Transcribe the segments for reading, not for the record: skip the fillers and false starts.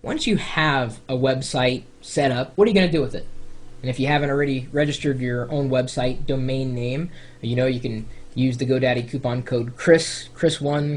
once you have a website set up, what are you going to do with it? And if you haven't already registered your own website domain name, you can use the GoDaddy coupon code Chris1,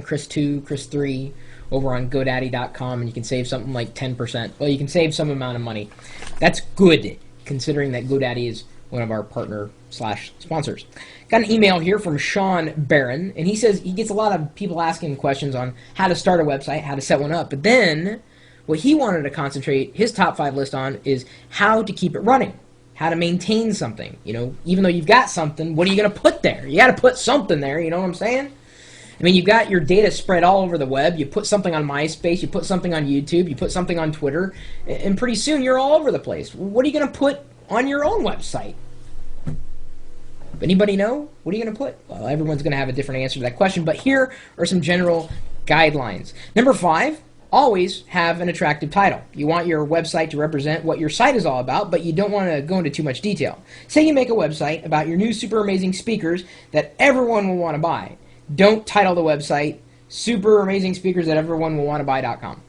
Chris2, Chris3 over on GoDaddy.com, and you can save something like 10%. Well, you can save some amount of money. That's good, considering that GoDaddy is one of our partner/sponsors. Got an email here from Sean Barron, and he says he gets a lot of people asking questions on how to start a website, how to set one up, but then what he wanted to concentrate his top 5 list on is how to keep it running, how to maintain something. Even though you've got something, what are you going to put there? You got to put something there, you know what I'm saying? I mean, you've got your data spread all over the web. You put something on MySpace, you put something on YouTube, you put something on Twitter, and pretty soon you're all over the place. What are you going to put on your own website? Anybody know? What are you going to put? Well, everyone's going to have a different answer to that question, but here are some general guidelines. Number 5, always have an attractive title. You want your website to represent what your site is all about, but you don't want to go into too much detail. Say you make a website about your new super amazing speakers that everyone will want to buy. Don't title the website super amazing speakers that everyone will want to buy.com.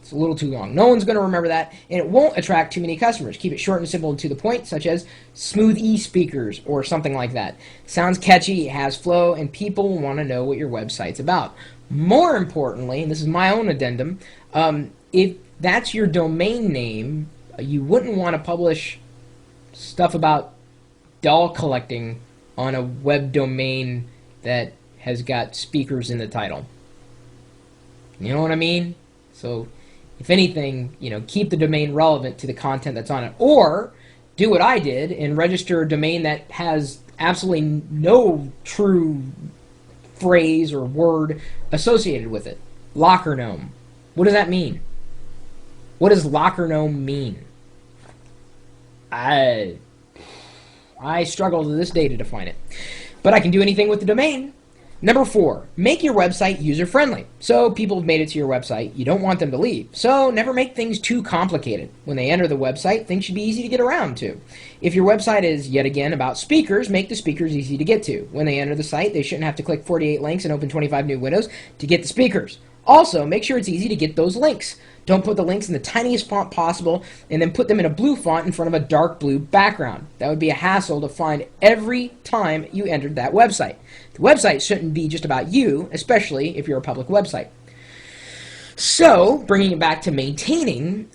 It's a little too long. No one's going to remember that, and it won't attract too many customers. Keep it short and simple and to the point, such as Smooth E speakers or something like that. Sounds catchy, it has flow, and people will want to know what your website's about. More importantly, and this is my own addendum, if that's your domain name, you wouldn't want to publish stuff about doll collecting on a web domain that has got speakers in the title. You know what I mean? So if anything, keep the domain relevant to the content that's on it. Or do what I did and register a domain that has absolutely no true phrase or word associated with it. Locker Gnome. What does that mean? What does Locker Gnome mean? I struggle to this day to define it. But I can do anything with the domain. Number 4, make your website user-friendly. So people have made it to your website. You don't want them to leave. So never make things too complicated. When they enter the website, things should be easy to get around to. If your website is, yet again, about speakers, make the speakers easy to get to. When they enter the site, they shouldn't have to click 48 links and open 25 new windows to get the speakers. Also, make sure it's easy to get those links. Don't put the links in the tiniest font possible and then put them in a blue font in front of a dark blue background. That would be a hassle to find every time you entered that website. The website shouldn't be just about you, especially if you're a public website. So, bringing it back to maintaining,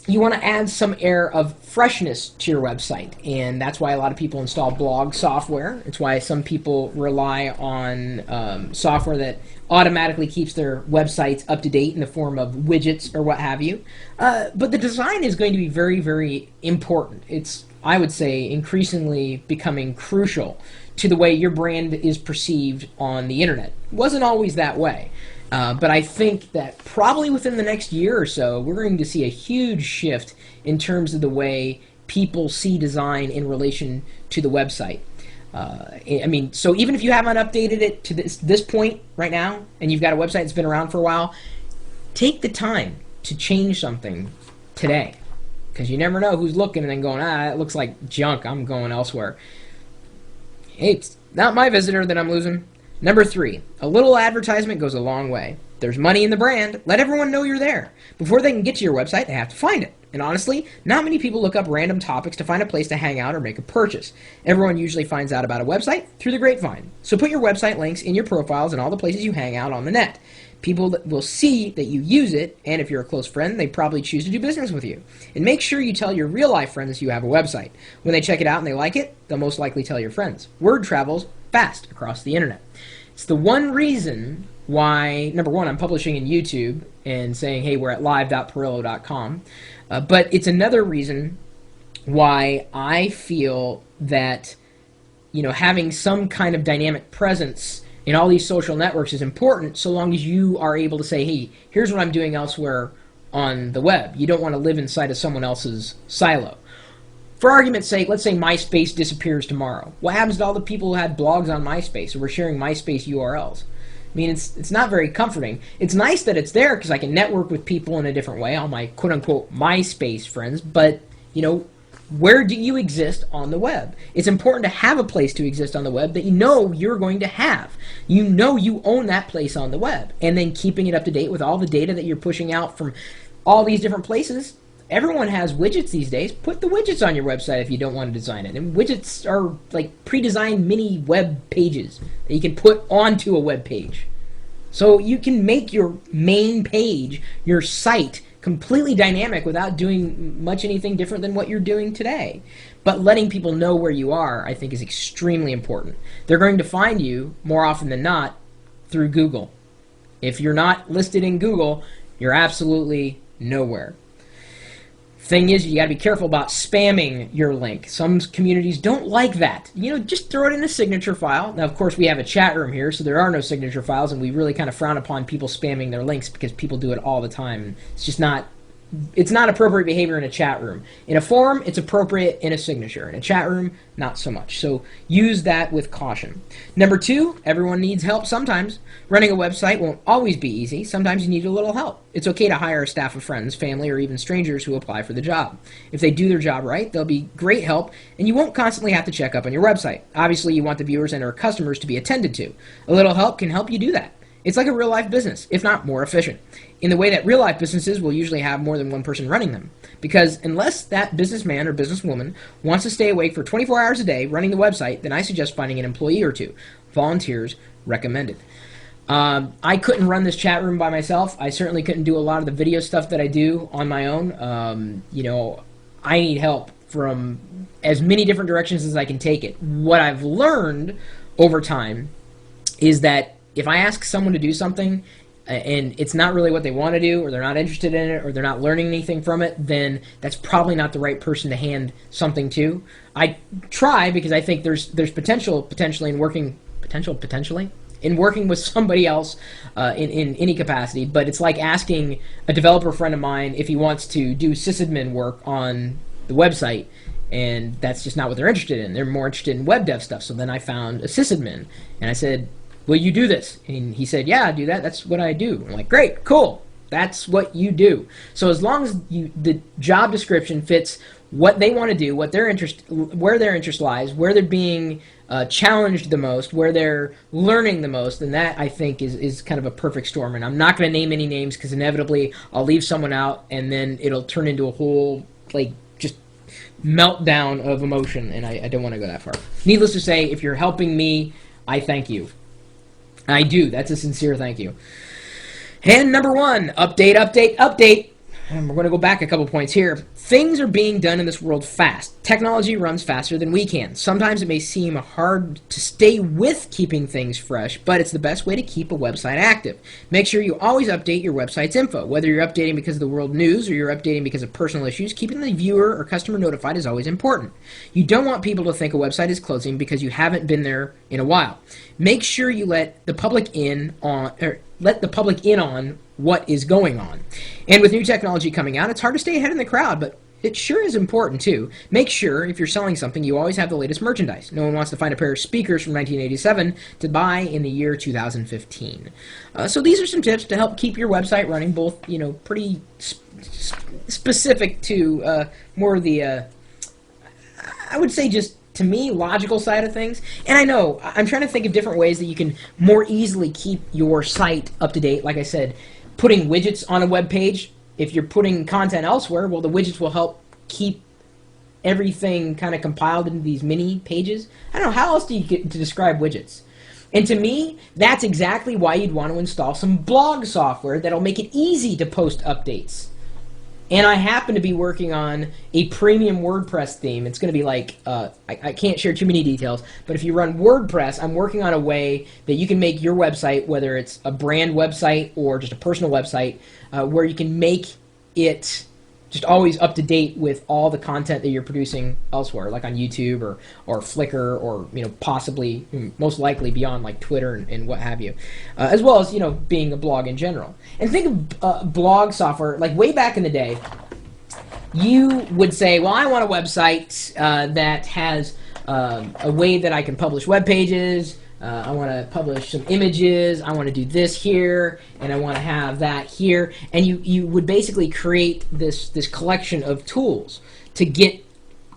you want to add some air of freshness to your website, and that's why a lot of people install blog software. It's why some people rely on software that automatically keeps their websites up to date in the form of widgets or what have you. But the design is going to be very, very important. It's, I would say, increasingly becoming crucial to the way your brand is perceived on the internet. It wasn't always that way. But I think that probably within the next year or so, we're going to see a huge shift in terms of the way people see design in relation to the website. So even if you haven't updated it to this point right now, and you've got a website that's been around for a while, take the time to change something today. Because you never know who's looking and then going, it looks like junk, I'm going elsewhere. Hey, it's not my visitor that I'm losing. Number 3, a little advertisement goes a long way. There's money in the brand. Let everyone know you're there. Before they can get to your website, they have to find it. And honestly, not many people look up random topics to find a place to hang out or make a purchase. Everyone usually finds out about a website through the grapevine. So put your website links in your profiles and all the places you hang out on the net. People will see that you use it, and if you're a close friend, they probably choose to do business with you. And make sure you tell your real-life friends you have a website. When they check it out and they like it, they'll most likely tell your friends. Word travels fast across the internet. It's the one reason why, number 1, I'm publishing in YouTube and saying, hey, we're at live.pirillo.com. But it's another reason why I feel that, having some kind of dynamic presence in all these social networks is important, so long as you are able to say, hey, here's what I'm doing elsewhere on the web. You don't want to live inside of someone else's silo. For argument's sake, let's say MySpace disappears tomorrow. What happens to all the people who had blogs on MySpace or were sharing MySpace URLs? I mean, it's not very comforting. It's nice that it's there because I can network with people in a different way, all my quote-unquote MySpace friends, but, Where do you exist on the web? It's important to have a place to exist on the web that you know you're going to have. You know you own that place on the web. And then keeping it up to date with all the data that you're pushing out from all these different places. Everyone has widgets these days. Put the widgets on your website if you don't want to design it. And widgets are like pre-designed mini web pages that you can put onto a web page. So you can make your main page, your site, completely dynamic without doing much anything different than what you're doing today. But letting people know where you are, I think, is extremely important. They're going to find you, more often than not, through Google. If you're not listed in Google, you're absolutely nowhere. Thing is, you got to be careful about spamming your link. Some communities don't like that. Just throw it in a signature file. Now, of course, we have a chat room here, so there are no signature files, and we really kind of frown upon people spamming their links because people do it all the time. It's not appropriate behavior in a chat room. In a forum, it's appropriate in a signature. In a chat room, not so much. So use that with caution. Number 2, everyone needs help sometimes. Running a website won't always be easy. Sometimes you need a little help. It's okay to hire a staff of friends, family, or even strangers who apply for the job. If they do their job right, they'll be great help, and you won't constantly have to check up on your website. Obviously, you want the viewers and/or customers to be attended to. A little help can help you do that. It's like a real-life business, if not more efficient, in the way that real-life businesses will usually have more than one person running them. Because unless that businessman or businesswoman wants to stay awake for 24 hours a day running the website, then I suggest finding an employee or two. Volunteers recommended. I couldn't run this chat room by myself. I certainly couldn't do a lot of the video stuff that I do on my own. I need help from as many different directions as I can take it. What I've learned over time is that if I ask someone to do something and it's not really what they want to do, or they're not interested in it, or they're not learning anything from it, then that's probably not the right person to hand something to. I try because I think there's potentially in working with somebody else in any capacity, but it's like asking a developer friend of mine if he wants to do sysadmin work on the website, and that's just not what they're interested in. They're more interested in web dev stuff. So then I found a sysadmin, and I said, will you do this? And he said, yeah, I do that. That's what I do. I'm like, great, cool. That's what you do. So as long as the job description fits what they want to do, where their interest lies, where they're being challenged the most, where they're learning the most, then that, I think, is kind of a perfect storm. And I'm not going to name any names because inevitably I'll leave someone out, and then it'll turn into a whole, just meltdown of emotion, and I don't want to go that far. Needless to say, if you're helping me, I thank you. I do. That's a sincere thank you. And number 1, update. And we're going to go back a couple points here. Things are being done in this world fast. Technology runs faster than we can. Sometimes it may seem hard to stay with keeping things fresh, but it's the best way to keep a website active. Make sure you always update your website's info. Whether you're updating because of the world news or you're updating because of personal issues, keeping the viewer or customer notified is always important. You don't want people to think a website is closing because you haven't been there in a while. Make sure you let the public in on what is going on. And with new technology coming out, it's hard to stay ahead in the crowd, but it sure is important too. Make sure, if you're selling something, you always have the latest merchandise. No one wants to find a pair of speakers from 1987 to buy in the year 2015. So these are some tips to help keep your website running, both, pretty specific to more of the, I would say just, to me, logical side of things. And I know, I'm trying to think of different ways that you can more easily keep your site up to date. Like I said, putting widgets on a web page. If you're putting content elsewhere, well, the widgets will help keep everything kind of compiled into these mini pages. I don't know, how else do you get to describe widgets? And to me, that's exactly why you'd want to install some blog software that'll make it easy to post updates. And I happen to be working on a premium WordPress theme. It's going to be like, I can't share too many details, but if you run WordPress, I'm working on a way that you can make your website, whether it's a brand website or just a personal website, where you can make it just always up to date with all the content that you're producing elsewhere, like on YouTube or Flickr, or possibly, most likely beyond like Twitter and what have you, as well as being a blog in general. And think of blog software like way back in the day. You would say, well, I want a website that has a way that I can publish web pages. I want to publish some images, I want to do this here, and I want to have that here. And you would basically create this collection of tools to get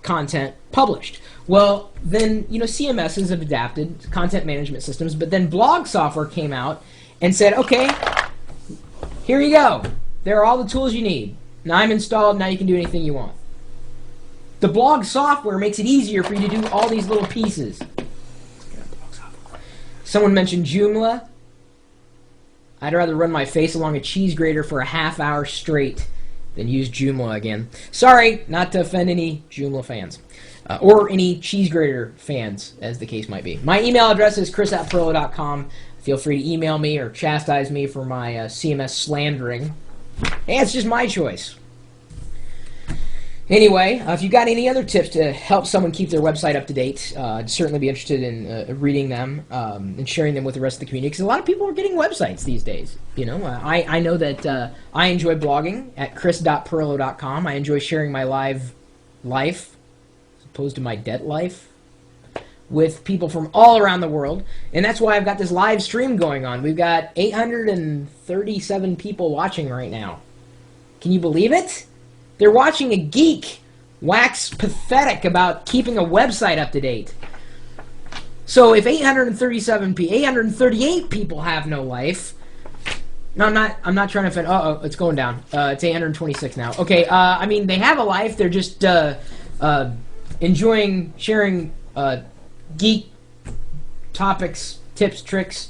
content published. Well, then, CMSs have adapted content management systems, but then blog software came out and said, okay, here you go. There are all the tools you need. Now I'm installed, now you can do anything you want. The blog software makes it easier for you to do all these little pieces. Someone mentioned Joomla. I'd rather run my face along a cheese grater for a half hour straight than use Joomla again. Sorry, not to offend any Joomla fans. Or any cheese grater fans, as the case might be. My email address is chris@pirillo.com. Feel free to email me or chastise me for my CMS slandering. Hey, it's just my choice. Anyway, if you got any other tips to help someone keep their website up to date, I'd certainly be interested in reading them and sharing them with the rest of the community, because a lot of people are getting websites these days. I know that I enjoy blogging at chris.pirillo.com. I enjoy sharing my live life, as opposed to my debt life, with people from all around the world, and that's why I've got this live stream going on. We've got 837 people watching right now. Can you believe it? They're watching a geek wax pathetic about keeping a website up to date. So if 838 people have no life, no, I'm not trying to offend. It's going down. It's 826 now. Okay, I mean, they have a life. They're just enjoying sharing geek topics, tips, tricks,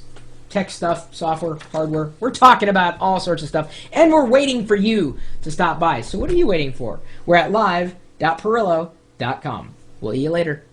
tech stuff, software, hardware. We're talking about all sorts of stuff, and we're waiting for you to stop by. So what are you waiting for? We're at live.pirillo.com. We'll see you later.